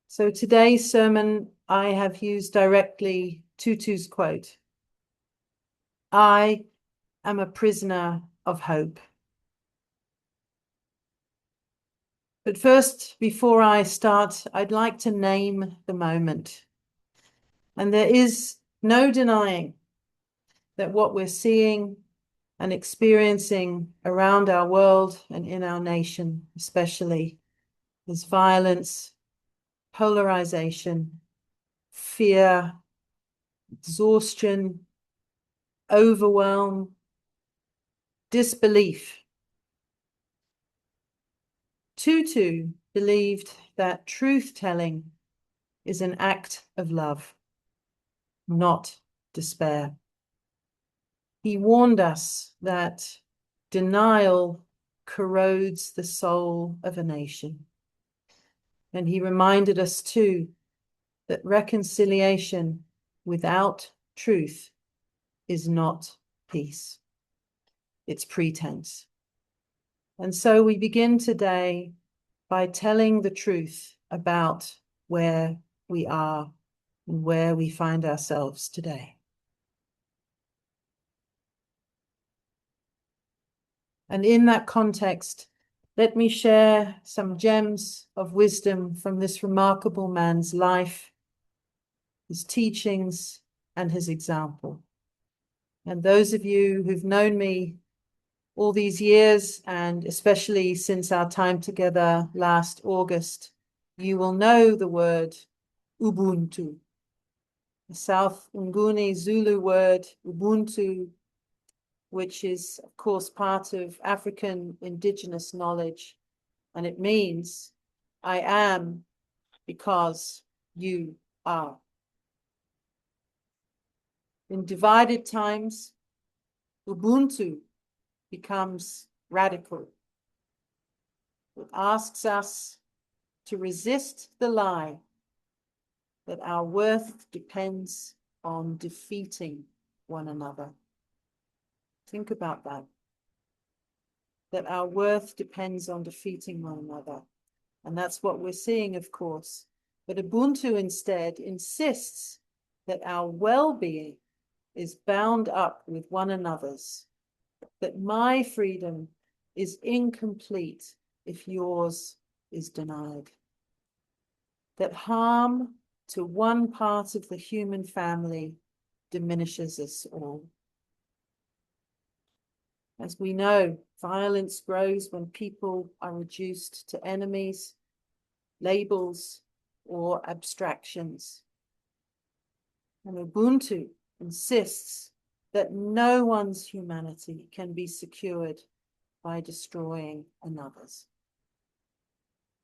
So today's sermon, I have used directly Tutu's quote. I am a prisoner of hope. But first, before I start, I'd like to name the moment. And there is no denying that what we're seeing and experiencing around our world and in our nation, especially, is violence, polarization, fear, exhaustion, overwhelm, disbelief. Tutu believed that truth-telling is an act of love, not despair. He warned us that denial corrodes the soul of a nation. And he reminded us too that reconciliation without truth is not peace. It's pretense. And so we begin today by telling the truth about where we are and where we find ourselves today. And in that context, let me share some gems of wisdom from this remarkable man's life, his teachings, and his example. And those of you who've known me all these years, and especially since our time together last August, you will know the word Ubuntu, the South Nguni Zulu word Ubuntu, which is, of course, part of African indigenous knowledge. And it means, I am because you are. In divided times, Ubuntu becomes radical. It asks us to resist the lie that our worth depends on defeating one another. Think about that. That our worth depends on defeating one another. And that's what we're seeing, of course. But Ubuntu instead insists that our well-being is bound up with one another's, that my freedom is incomplete if yours is denied, that harm to one part of the human family diminishes us all. As we know, violence grows when people are reduced to enemies, labels, or abstractions. And Ubuntu insists that no one's humanity can be secured by destroying another's.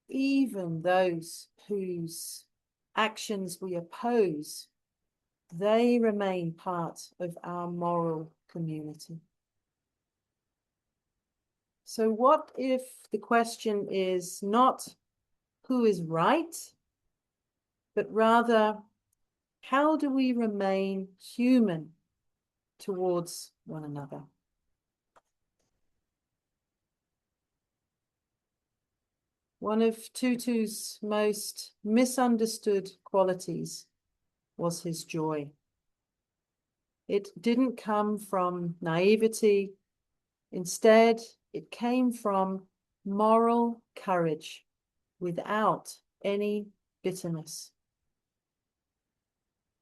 Even those whose actions we oppose, they remain part of our moral community. So what if the question is not who is right, but rather, how do we remain human towards one another? One of Tutu's most misunderstood qualities was his joy. It didn't come from naivety. Instead, it came from moral courage without any bitterness.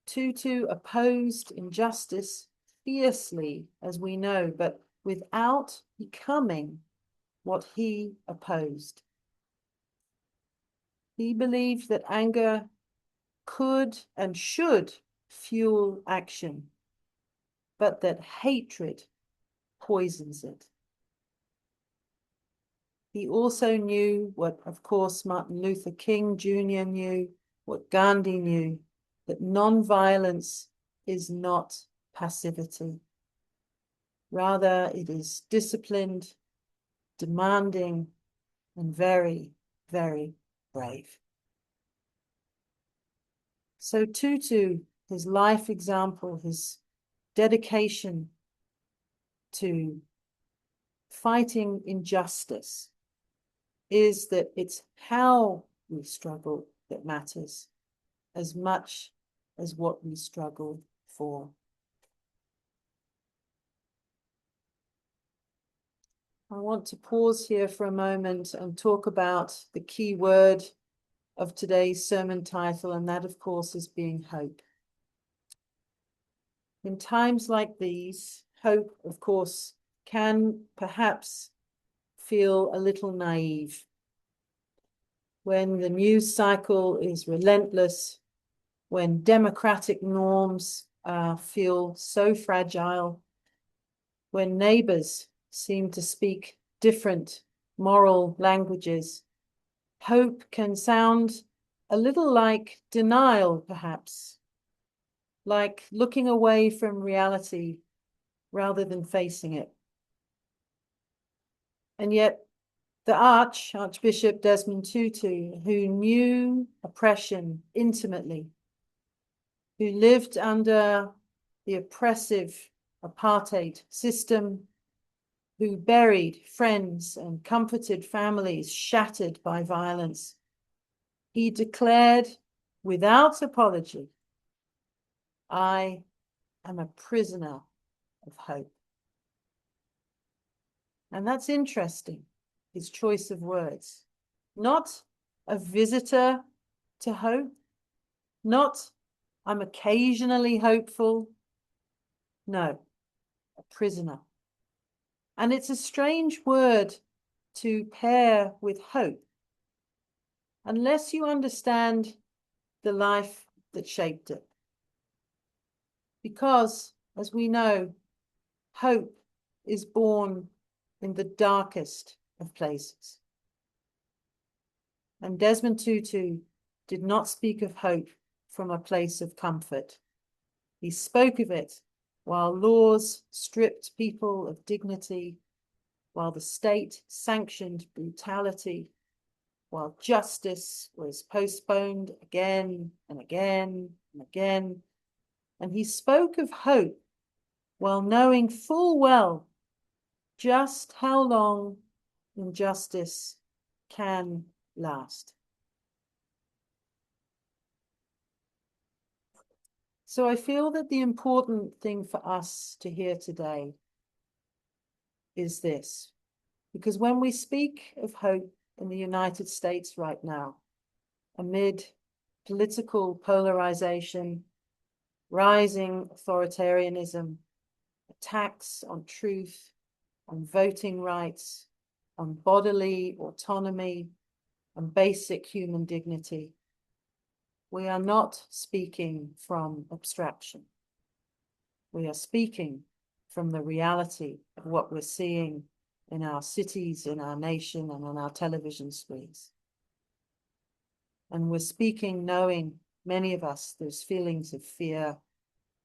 Tutu opposed injustice fiercely, as we know, but without becoming what he opposed. He believed that anger could and should fuel action, but that hatred poisons it. He also knew what, of course, Martin Luther King Jr. knew, what Gandhi knew, that non-violence is not passivity. Rather, it is disciplined, demanding, and very, very brave. So Tutu, his life example, his dedication to fighting injustice, is that it's how we struggle that matters as much as what we struggle for. I want to pause here for a moment and talk about the key word of today's sermon title, and that, of course, is being hope. In times like these, hope, of course, can perhaps feel a little naive. When the news cycle is relentless, when democratic norms feel so fragile, when neighbors seem to speak different moral languages, hope can sound a little like denial, perhaps, like looking away from reality rather than facing it. And yet, the Archbishop Desmond Tutu, who knew oppression intimately, who lived under the oppressive apartheid system, who buried friends and comforted families shattered by violence, he declared without apology, "I am a prisoner of hope." And that's interesting, his choice of words. Not a visitor to hope, not I'm occasionally hopeful. No, a prisoner. And it's a strange word to pair with hope, unless you understand the life that shaped it. Because, as we know, hope is born in the darkest of places. And Desmond Tutu did not speak of hope from a place of comfort. He spoke of it while laws stripped people of dignity, while the state sanctioned brutality, while justice was postponed again and again and again. And he spoke of hope while knowing full well just how long injustice can last. So I feel that the important thing for us to hear today is this, because when we speak of hope in the United States right now, amid political polarization, rising authoritarianism, attacks on truth, on voting rights, on bodily autonomy, on basic human dignity, we are not speaking from abstraction. We are speaking from the reality of what we're seeing in our cities, in our nation, and on our television screens. And we're speaking knowing, many of us, those feelings of fear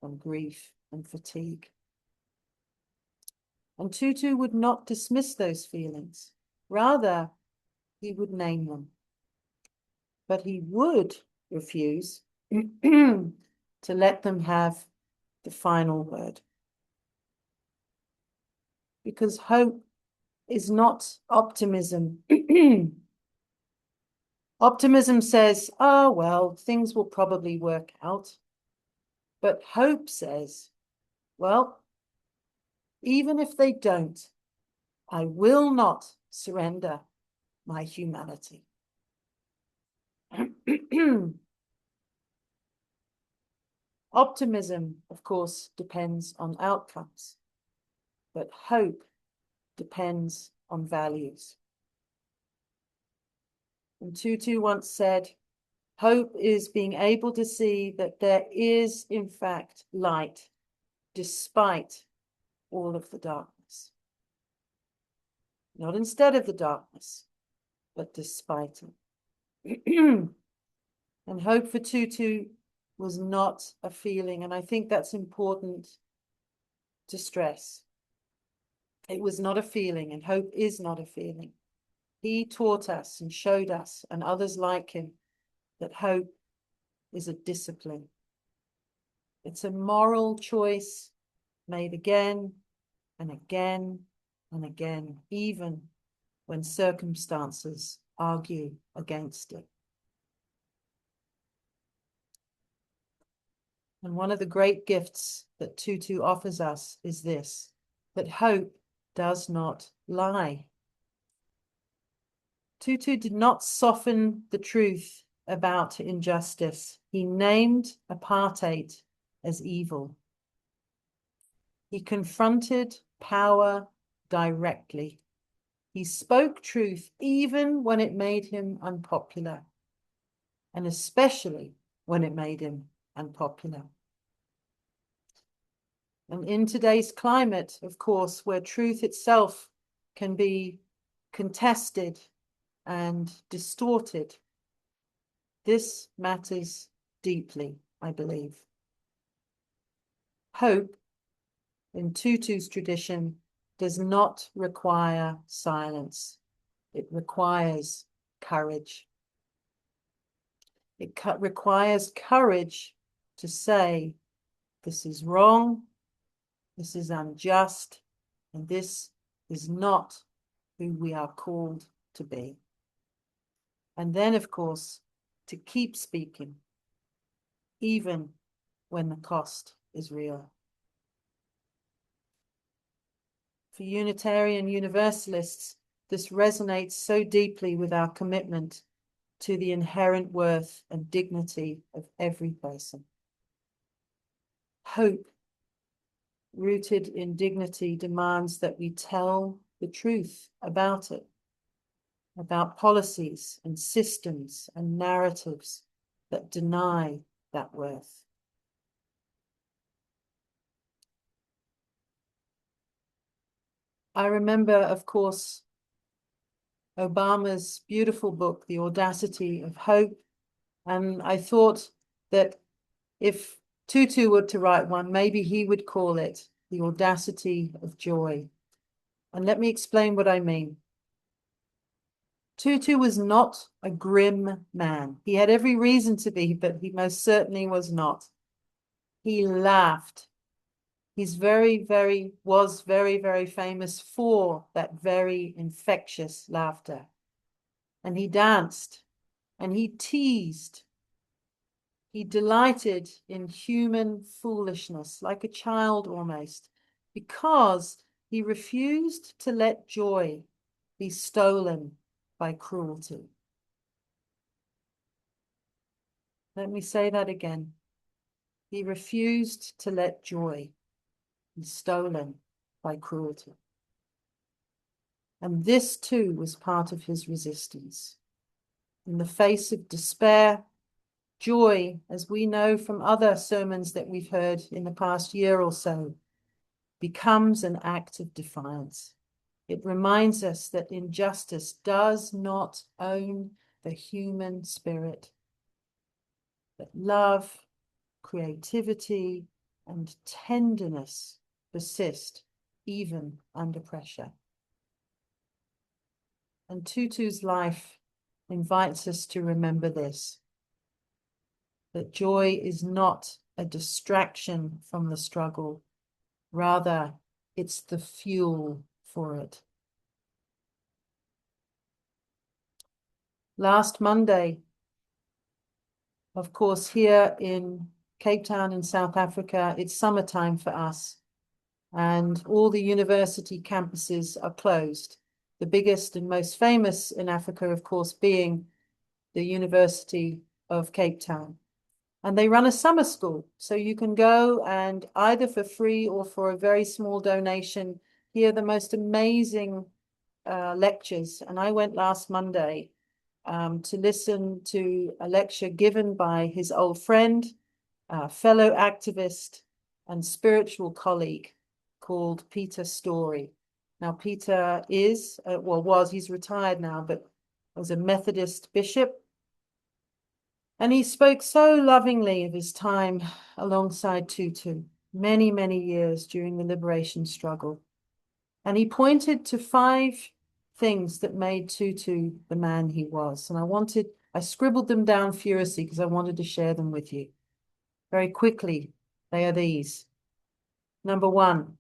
and grief and fatigue. And Tutu would not dismiss those feelings. Rather, he would name them. But he would refuse to let them have the final word. Because hope is not optimism. Optimism says, oh, well, things will probably work out. But hope says, well, even if they don't, I will not surrender my humanity. Optimism, of course, depends on outcomes, but hope depends on values. And Tutu once said, hope is being able to see that there is, in fact, light, despite all of the darkness. Not instead of the darkness, but despite it. And hope for Tutu was not a feeling, and I think that's important to stress. It was not a feeling, and hope is not a feeling. He taught us and showed us, and others like him, that hope is a discipline. It's a moral choice made again and again and again, even when circumstances argue against it. And one of the great gifts that Tutu offers us is this, that hope does not lie. Tutu did not soften the truth about injustice. He named apartheid as evil. He confronted power directly. He spoke truth even when it made him unpopular, and especially when it made him unpopular. And in today's climate, of course, where truth itself can be contested and distorted, this matters deeply, I believe. Hope, in Tutu's tradition, does not require silence. It requires courage. It requires courage to say, this is wrong, this is unjust, and this is not who we are called to be. And then, of course, to keep speaking, even when the cost is real. For Unitarian Universalists, this resonates so deeply with our commitment to the inherent worth and dignity of every person. Hope, rooted in dignity, demands that we tell the truth about it, about policies and systems and narratives that deny that worth. I remember, of course, Obama's beautiful book, The Audacity of Hope, and I thought that if Tutu were to write one, maybe he would call it The Audacity of Joy. And let me explain what I mean. Tutu was not a grim man. He had every reason to be, but he most certainly was not. He laughed. Was very, very famous for that very infectious laughter. And he danced and he teased. He delighted in human foolishness, like a child almost, because he refused to let joy be stolen by cruelty. Let me say that again. He refused to let joy be stolen by cruelty. And this too was part of his resistance. In the face of despair, joy, as we know from other sermons that we've heard in the past year or so, becomes an act of defiance. It reminds us that injustice does not own the human spirit, that love, creativity, and tenderness persist even under pressure. And Tutu's life invites us to remember this, that joy is not a distraction from the struggle. Rather, it's the fuel for it. Last Monday, of course, here in Cape Town in South Africa, it's summertime for us, and all the university campuses are closed. The biggest and most famous in Africa, of course, being the University of Cape Town. And they run a summer school, so you can go and either for free or for a very small donation hear the most amazing lectures. And I went last Monday to listen to a lecture given by his old friend, fellow activist and spiritual colleague called Peter Story. Now, Peter is, he's retired now, but was a Methodist bishop. And he spoke so lovingly of his time alongside Tutu, many, many years during the liberation struggle. And he pointed to 5 things that made Tutu the man he was. And I scribbled them down furiously because I wanted to share them with you. Very quickly, they are these. Number 1,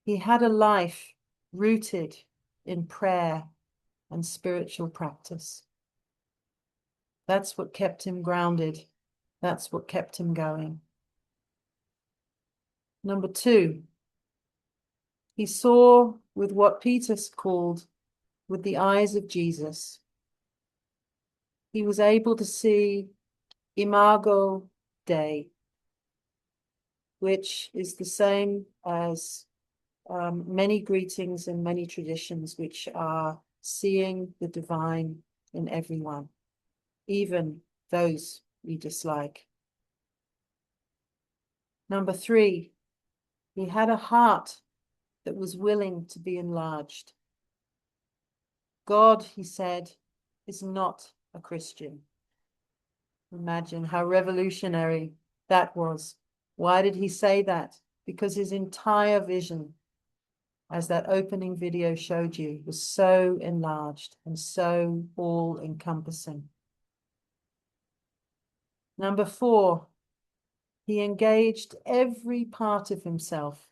he had a life rooted in prayer and spiritual practice. That's what kept him grounded That's what kept him going. Number 2, he saw with what Peter called with the eyes of Jesus. He was able to see imago Dei, which is the same as many greetings and many traditions, which are seeing the divine in everyone, even those we dislike. Number 3, he had a heart that was willing to be enlarged. God, he said, is not a Christian. Imagine how revolutionary that was. Why did he say that? Because his entire vision, as that opening video showed you, was so enlarged and so all-encompassing. Number 4, he engaged every part of himself: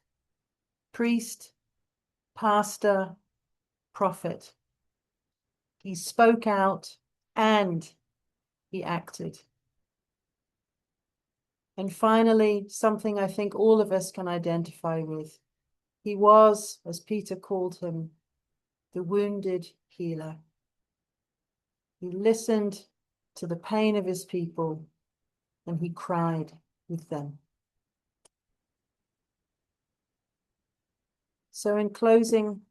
priest, pastor, prophet. He spoke out and he acted. And finally, something I think all of us can identify with. He was, as Peter called him, the wounded healer. He listened to the pain of his people and he cried with them. So in closing,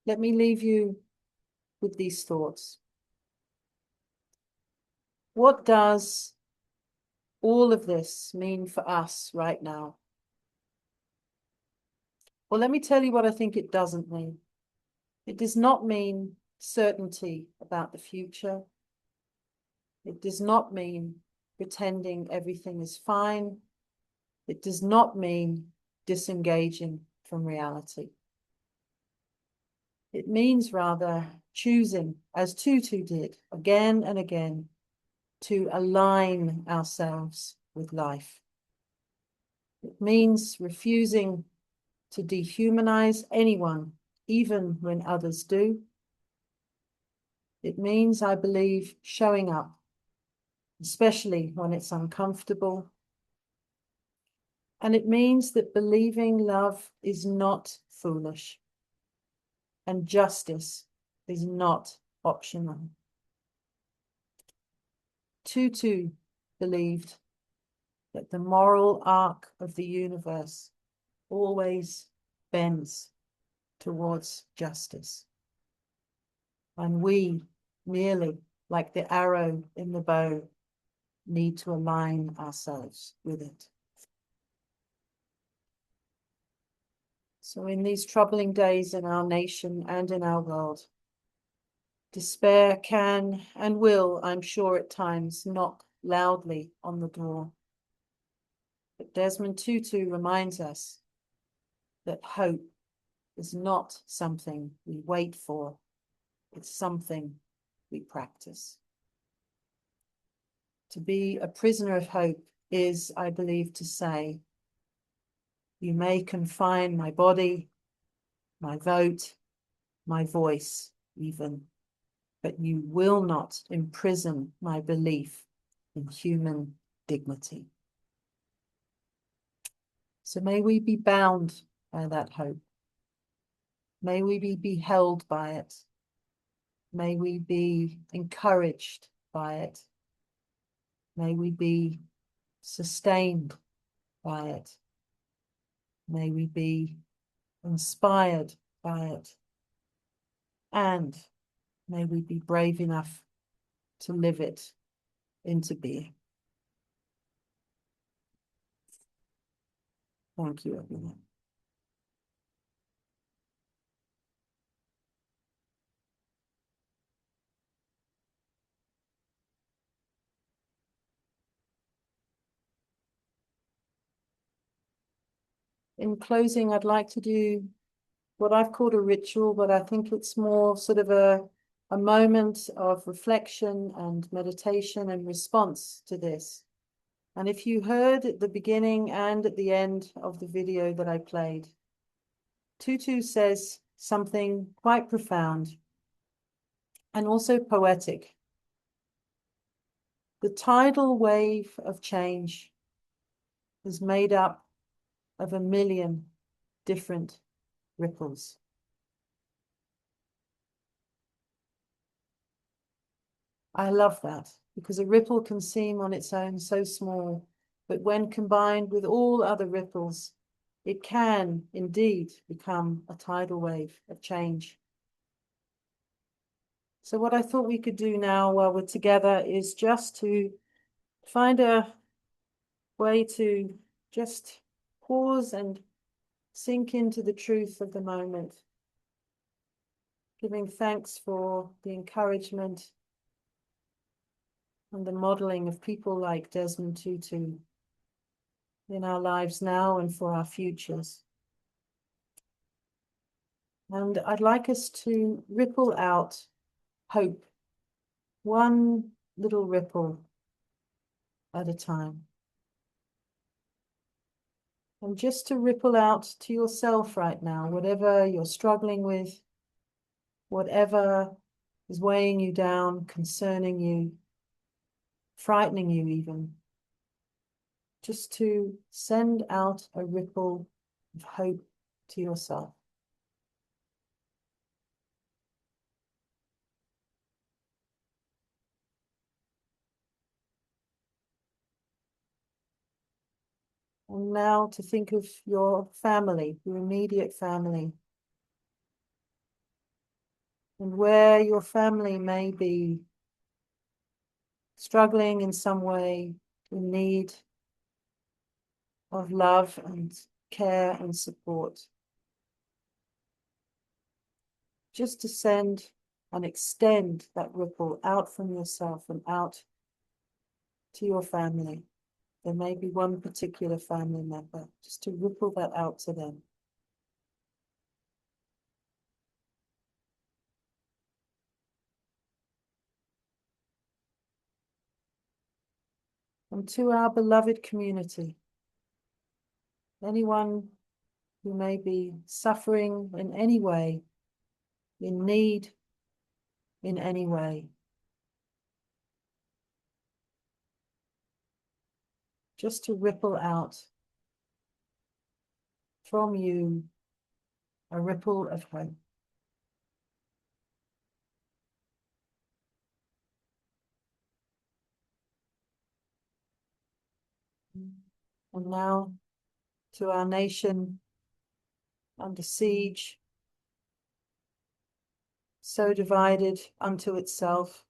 let me leave you with these thoughts. What does all of this mean for us right now? Well, let me tell you what I think it doesn't mean. It does not mean certainty about the future. It does not mean pretending everything is fine. It does not mean disengaging from reality. It means rather choosing, as Tutu did again and again, to align ourselves with life. It means refusing to dehumanize anyone, even when others do. It means, I believe, showing up, especially when it's uncomfortable. And it means that believing love is not foolish and justice is not optional. Tutu believed that the moral arc of the universe always bends towards justice. And we, merely like the arrow in the bow, need to align ourselves with it. So in these troubling days in our nation and in our world, despair can and will, I'm sure at times, knock loudly on the door. But Desmond Tutu reminds us that hope is not something we wait for, it's something we practice. To be a prisoner of hope is, I believe, to say, you may confine my body, my vote, my voice even, but you will not imprison my belief in human dignity. So may we be bound by that hope. May we be beheld by it. May we be encouraged by it. May we be sustained by it. May we be inspired by it. And may we be brave enough to live it into being. Thank you, everyone. In closing, I'd like to do what I've called a ritual, but I think it's more sort of a moment of reflection and meditation and response to this. And if you heard at the beginning and at the end of the video that I played, Tutu says something quite profound and also poetic. The tidal wave of change is made up of 1,000,000 different ripples. I love that, because a ripple can seem on its own so small, but when combined with all other ripples, it can indeed become a tidal wave of change. So what I thought we could do now while we're together is just to find a way to just pause and sink into the truth of the moment, giving thanks for the encouragement and the modeling of people like Desmond Tutu in our lives now and for our futures. And I'd like us to ripple out hope, one little ripple at a time. And just to ripple out to yourself right now, whatever you're struggling with, whatever is weighing you down, concerning you, frightening you even, just to send out a ripple of hope to yourself. And now to think of your family, your immediate family, and where your family may be struggling in some way, in need of love and care and support. Just to send and extend that ripple out from yourself and out to your family. There may be one particular family member, just to ripple that out to them. And to our beloved community, anyone who may be suffering in any way, in need in any way, just to ripple out from you a ripple of hope. And now to our nation under siege, so divided unto itself,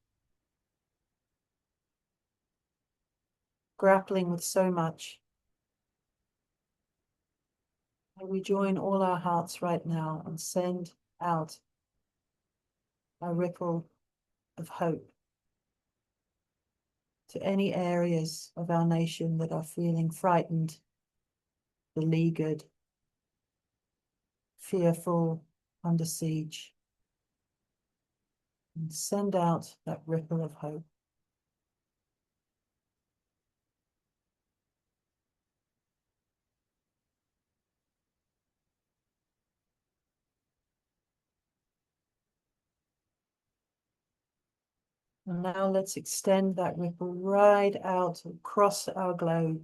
grappling with so much. May we join all our hearts right now and send out a ripple of hope to any areas of our nation that are feeling frightened, beleaguered, fearful, under siege. And send out that ripple of hope. And now let's extend that ripple right out across our globe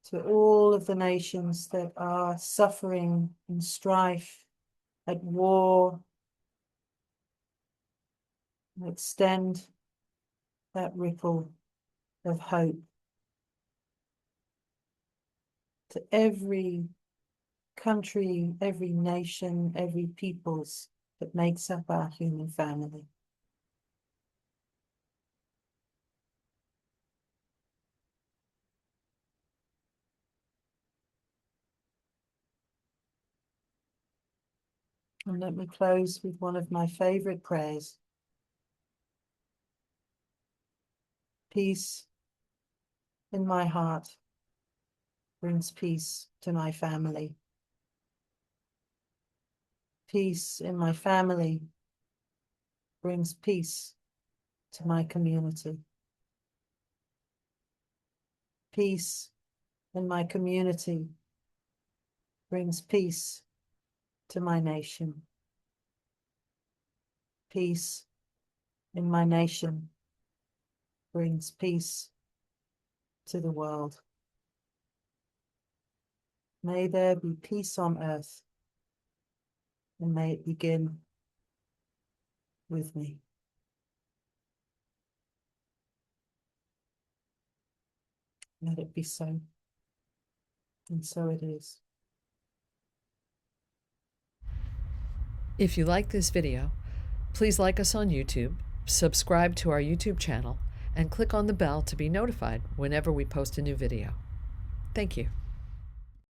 to all of the nations that are suffering in strife, at war. And extend that ripple of hope to every country, every nation, every peoples that makes up our human family. And let me close with one of my favorite prayers. Peace in my heart brings peace to my family. Peace in my family brings peace to my community. Peace in my community brings peace to my nation. Peace in my nation brings peace to the world. May there be peace on earth, and may it begin with me. Let it be so, and so it is. If you like this video, please like us on YouTube, subscribe to our YouTube channel, and click on the bell to be notified whenever we post a new video. Thank you.